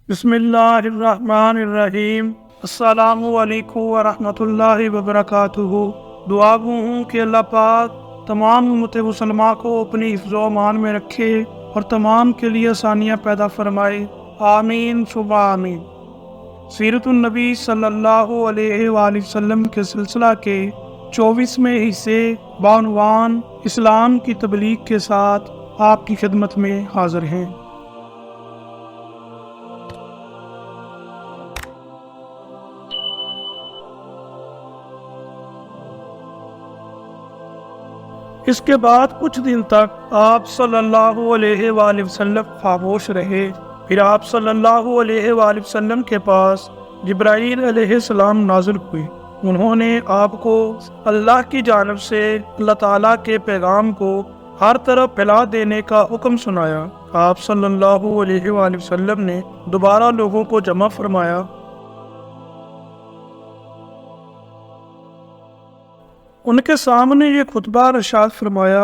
بسم اللہ الرحمن الرحیم۔ السلام علیکم ورحمۃ اللہ وبرکاتہ۔ دعا گو ہوں کہ اللہ پاک تمام امت مسلمہ کو اپنی حفظ و امان میں رکھے اور تمام کے لیے آسانیاں پیدا فرمائے، آمین ثم آمین۔ سیرت النبی صلی اللہ علیہ وآلہ وسلم کے سلسلہ کے 24ویں حصے بعنوان اسلام کی تبلیغ کے ساتھ آپ کی خدمت میں حاضر ہیں۔ اس کے بعد کچھ دن تک آپ صلی اللہ علیہ وآلہ وسلم خاموش رہے۔ پھر آپ صلی اللہ علیہ وآلہ وسلم کے پاس جبرائیل علیہ السلام نازل ہوئے۔ انہوں نے آپ کو اللہ کی جانب سے اللہ تعالیٰ کے پیغام کو ہر طرف پھیلا دینے کا حکم سنایا۔ آپ صلی اللہ علیہ وآلہ وسلم نے دوبارہ لوگوں کو جمع فرمایا۔ ان کے سامنے یہ خطبہ ارشاد فرمایا،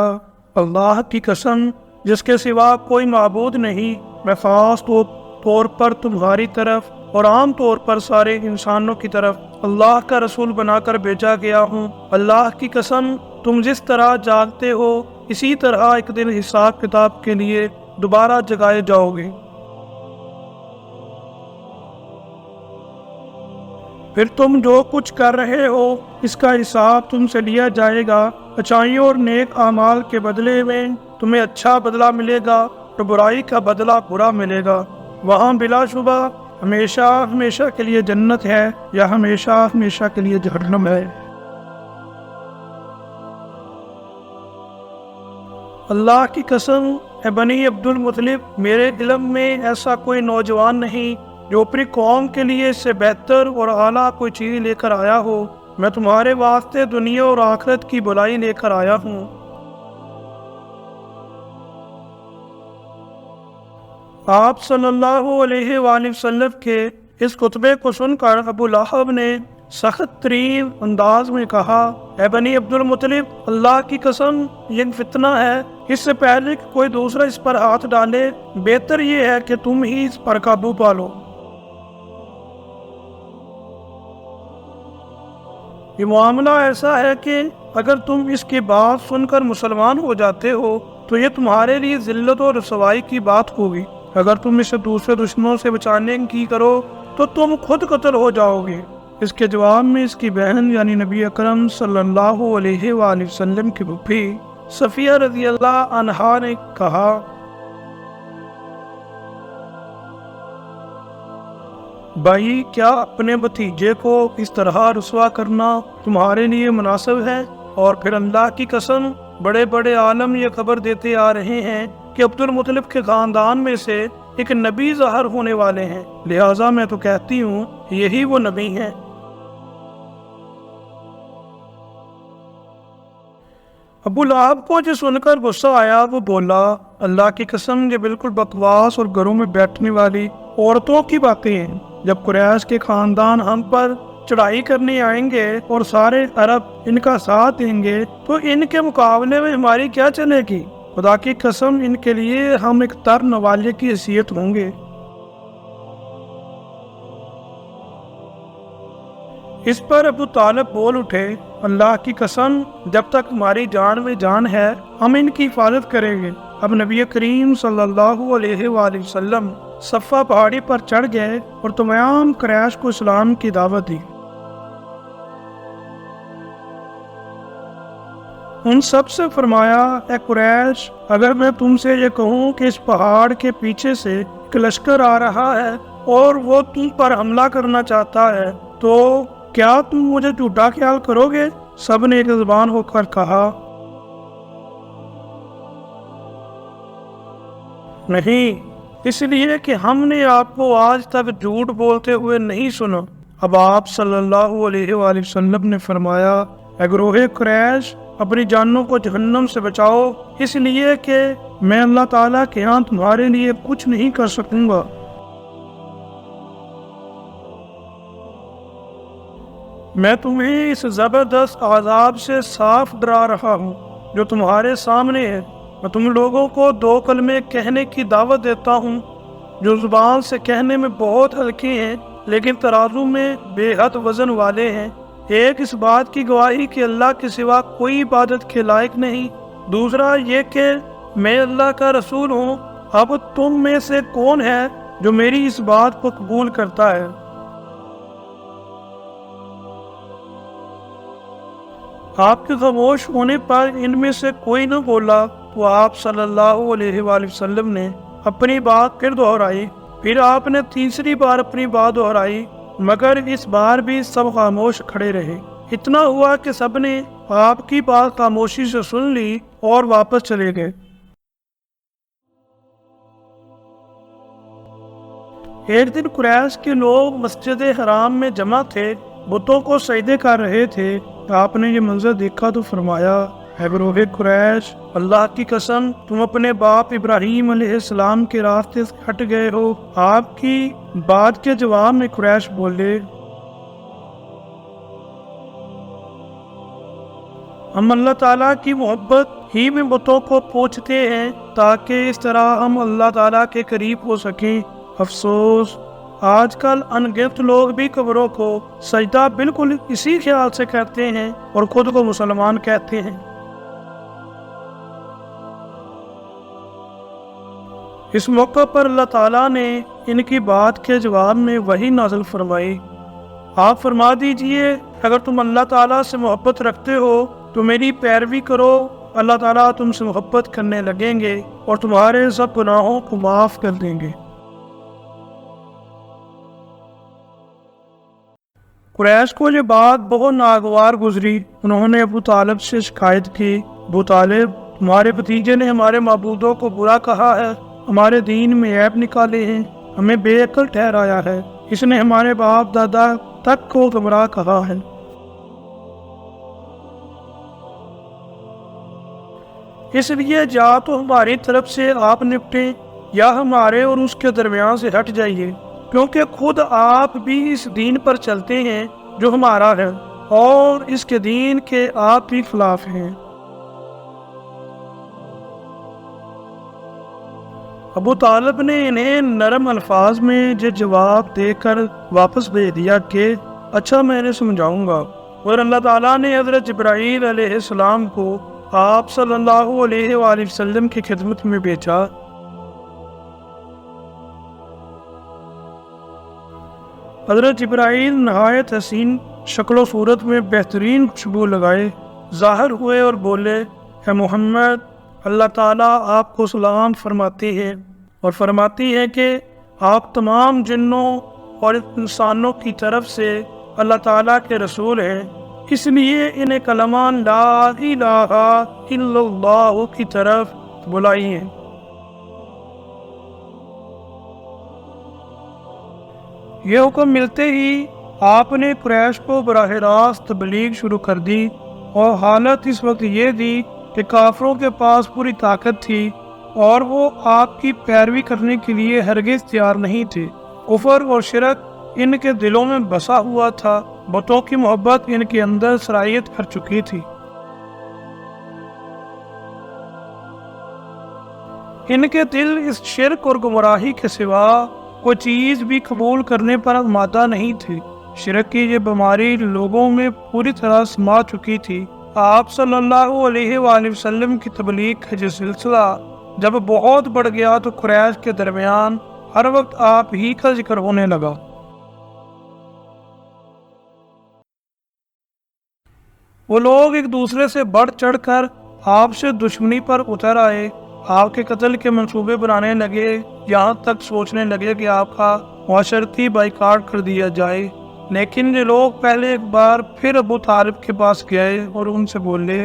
اللہ کی قسم جس کے سوا کوئی معبود نہیں، میں خاص طور پر تمہاری طرف اور عام طور پر سارے انسانوں کی طرف اللہ کا رسول بنا کر بھیجا گیا ہوں۔ اللہ کی قسم تم جس طرح جاگتے ہو اسی طرح ایک دن حساب کتاب کے لیے دوبارہ جگائے جاؤ گے۔ پھر تم جو کچھ کر رہے ہو اس کا حساب تم سے لیا جائے گا۔ اچھائیوں اور نیک اعمال کے بدلے میں تمہیں اچھا بدلہ ملے گا اور برائی کا بدلہ برا ملے گا۔ وہاں بلا شبہ ہمیشہ ہمیشہ کے لیے جنت ہے یا ہمیشہ ہمیشہ کے لیے جہنم ہے۔ اللہ کی قسم اے بنی عبد المطلب، میرے علم میں ایسا کوئی نوجوان نہیں جو اپنی قوم کے لیے اس سے بہتر اور اعلیٰ کوئی چیز لے کر آیا ہو۔ میں تمہارے واسطے دنیا اور آخرت کی بھلائی لے کر آیا ہوں۔ آپ صلی اللہ علیہ وآلہ وسلم کے اس خطبے کو سن کر ابو لہب نے سخت ترین انداز میں کہا، اے بنی عبد المطلب، اللہ کی قسم یہ فتنہ ہے، اس سے پہلے کہ کوئی دوسرا اس پر ہاتھ ڈالے بہتر یہ ہے کہ تم ہی اس پر قابو پالو۔ یہ معاملہ ایسا ہے کہ اگر تم اس کی بات سن کر مسلمان ہو جاتے ہو تو یہ تمہارے لیے ذلت و رسوائی کی بات ہوگی۔ اگر تم اسے دوسرے دشمنوں سے بچانے کی کرو تو تم خود قتل ہو جاؤ گے۔ اس کے جواب میں اس کی بہن یعنی نبی اکرم صلی اللہ علیہ وآلہ وسلم کی پھوپھی صفیہ رضی اللہ عنہا نے کہا، بھائی کیا اپنے بھتیجے کو اس طرح رسوا کرنا تمہارے لیے مناسب ہے؟ اور پھر اللہ کی قسم بڑے بڑے عالم یہ خبر دیتے آ رہے ہیں کہ عبد المطلب کے خاندان میں سے ایک نبی ظاہر ہونے والے ہیں، لہٰذا میں تو کہتی ہوں یہی وہ نبی ہیں۔ ابو لہب کو جو سن کر غصہ آیا وہ بولا، اللہ کی قسم یہ بالکل بکواس اور گھروں میں بیٹھنے والی عورتوں کی باتیں ہیں۔ جب قریش کے خاندان ہم پر چڑھائی کرنے آئیں گے اور سارے عرب ان کا ساتھ دیں گے تو ان کے مقابلے میں ہماری کیا چلے گی؟ خدا کی قسم ان کے لیے ہم ایک تر نوالے کی حیثیت ہوں گے۔ اس پر ابو طالب بول اٹھے، اللہ کی قسم جب تک ہماری جان میں جان ہے ہم ان کی حفاظت کریں گے۔ اب نبی کریم صلی اللہ علیہ وآلہ وسلم صفا پہاڑی پر چڑھ گئے اور تمام قریش کو اسلام کی دعوت دی۔ ان سب سے فرمایا، اے قریش، اگر میں تم سے یہ کہوں کہ اس پہاڑ کے پیچھے سے ایک لشکر آ رہا ہے اور وہ تم پر حملہ کرنا چاہتا ہے تو کیا تم مجھے جھوٹا خیال کرو گے؟ سب نے ایک زبان ہو کر کہا، نہیں، اس لیے کہ ہم نے آپ کو آج تک جھوٹ بولتے ہوئے نہیں سنا۔ اب آپ صلی اللہ علیہ وآلہ وسلم نے فرمایا، اے گروہ قریش، اپنی جانوں کو جہنم سے بچاؤ، اس لیے کہ میں اللہ تعالیٰ کے ہاں تمہارے لیے کچھ نہیں کر سکوں گا۔ میں تمہیں اس زبردست عذاب سے صاف ڈرا رہا ہوں جو تمہارے سامنے ہے۔ میں تم لوگوں کو 2 کلمے کہنے کی دعوت دیتا ہوں جو زبان سے کہنے میں بہت ہلکے ہیں لیکن ترازو میں بے حد وزن والے ہیں۔ ایک اس بات کی گواہی کہ اللہ کے سوا کوئی عبادت کے لائق نہیں، دوسرا یہ کہ میں اللہ کا رسول ہوں۔ اب تم میں سے کون ہے جو میری اس بات کو قبول کرتا ہے؟ آپ کے خاموش ہونے پر ان میں سے کوئی نہ بولا تو آپ صلی اللہ علیہ وآلہ وسلم نے اپنی بات پھر دہرائی۔ پھر آپ نے تیسری بار اپنی بات دہرائی، مگر اس بار بھی سب خاموش کھڑے رہے۔ اتنا ہوا کہ سب نے آپ کی بات خاموشی سے سن لی اور واپس چلے گئے۔ ایک دن قریش کے لوگ مسجد حرام میں جمع تھے، بتوں کو سجدے کر رہے تھے۔ آپ نے یہ منظر دیکھا تو فرمایا، اے گروہ قریش، اللہ کی قسم تم اپنے باپ ابراہیم علیہ السلام کے راستے سے ہٹ گئے ہو۔ آپ کی بات کے جواب میں قریش بولے، ہم اللہ تعالیٰ کی محبت ہی میں بتوں کو پوچھتے ہیں تاکہ اس طرح ہم اللہ تعالیٰ کے قریب ہو سکیں۔ افسوس، آج کل ان گنت لوگ بھی قبروں کو سجدہ بالکل اسی خیال سے کرتے ہیں اور خود کو مسلمان کہتے ہیں۔ اس موقع پر اللہ تعالیٰ نے ان کی بات کے جواب میں وحی نازل فرمائی۔ آپ فرما دیجئے، اگر تم اللہ تعالیٰ سے محبت رکھتے ہو تو میری پیروی کرو، اللہ تعالیٰ تم سے محبت کرنے لگیں گے اور تمہارے سب گناہوں کو معاف کر دیں گے۔ قریش کو یہ بات بہت ناگوار گزری۔ انہوں نے ابو طالب سے شکایت کی، ابو طالب، تمہارے بھتیجے نے ہمارے معبودوں کو برا کہا ہے، ہمارے دین میں عیب نکالے ہیں، ہمیں بے عقل ٹھہرایا ہے، اس نے ہمارے باپ دادا تک کو گمراہ کہا ہے۔ اس لیے یا تو ہماری طرف سے آپ نپٹیں یا ہمارے اور اس کے درمیان سے ہٹ جائیے، کیونکہ خود آپ بھی اس دین پر چلتے ہیں جو ہمارا ہے اور اس کے دین کے آپ بھی خلاف ہیں۔ ابو طالب نے انہیں نرم الفاظ میں یہ جواب دے کر واپس بھیج دیا کہ اچھا، میں نے سمجھاؤں گا۔ اور اللہ تعالیٰ نے حضرت جبرائیل علیہ السلام کو آپ صلی اللہ علیہ وآلہ وسلم کی خدمت میں بھیجا۔ حضرت جبرائیل نہایت حسین شکل و صورت میں بہترین خوشبو لگائے ظاہر ہوئے اور بولے، اے محمد، اللہ تعالیٰ آپ کو سلام فرماتی ہے اور فرماتی ہے کہ آپ تمام جنوں اور انسانوں کی طرف سے اللہ تعالیٰ کے رسول ہیں، اس لیے انہیں کلمہ لا الہ الا اللہ کی طرف بلائیے۔ یہ حکم ملتے ہی آپ نے قریش کو براہ راست تبلیغ شروع کر دی، اور حالت اس وقت یہ تھی کہ کافروں کے پاس پوری طاقت تھی اور وہ آپ کی پیروی کرنے کے لیے ہرگز تیار نہیں تھے۔ کفر اور شرک ان کے دلوں میں بسا ہوا تھا، بتوں کی محبت ان کے اندر سرایت کر چکی تھی۔ ان کے دل اس شرک اور گمراہی کے سوا کوئی چیز بھی قبول کرنے پر آمادہ نہیں تھے۔ شرک کی یہ بیماری لوگوں میں پوری طرح سما چکی تھی۔ آپ صلی اللہ علیہ وآلہ وسلم کی تبلیغ کا یہ سلسلہ جب بہت بڑھ گیا تو قریش کے درمیان ہر وقت آپ ہی کا ذکر ہونے لگا۔ وہ لوگ ایک دوسرے سے بڑھ چڑھ کر آپ سے دشمنی پر اتر آئے، آپ کے قتل کے منصوبے بنانے لگے، یہاں تک سوچنے لگے کہ آپ کا معاشرتی بائیکاٹ کر دیا جائے۔ لیکن یہ لوگ پہلے ایک بار پھر ابو طالب کے پاس گئے اور ان سے بولے،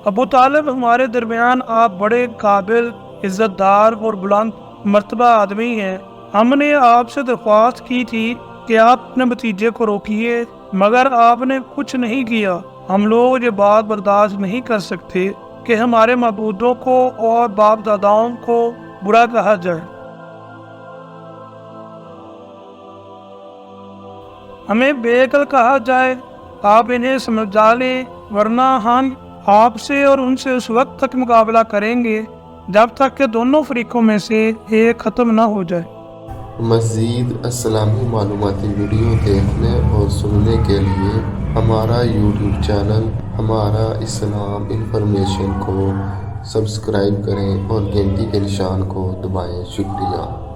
ابو طالب، ہمارے درمیان آپ بڑے قابل، عزت دار اور بلند مرتبہ آدمی ہیں۔ ہم نے آپ سے درخواست کی تھی کہ آپ اپنے بھتیجے کو روکیے، مگر آپ نے کچھ نہیں کیا۔ ہم لوگ یہ بات برداشت نہیں کر سکتے کہ ہمارے معبودوں کو اور باپ داداؤں کو برا کہا جائے۔ ہمیں بے عقل کہا جائے، آپ انہیں سمجھا لیں، ورنہ ہم آپ سے اور ان سے اس وقت تک مقابلہ کریں گے جب تک کہ دونوں فریقوں میں سے ایک ختم نہ ہو جائے۔ مزید اسلامی معلوماتی ویڈیو دیکھنے اور سننے کے لیے ہمارا یوٹیوب چینل ہمارا اسلام انفارمیشن کو سبسکرائب کریں اور گھنٹی کے نشان کو دبائیں۔ شکریہ۔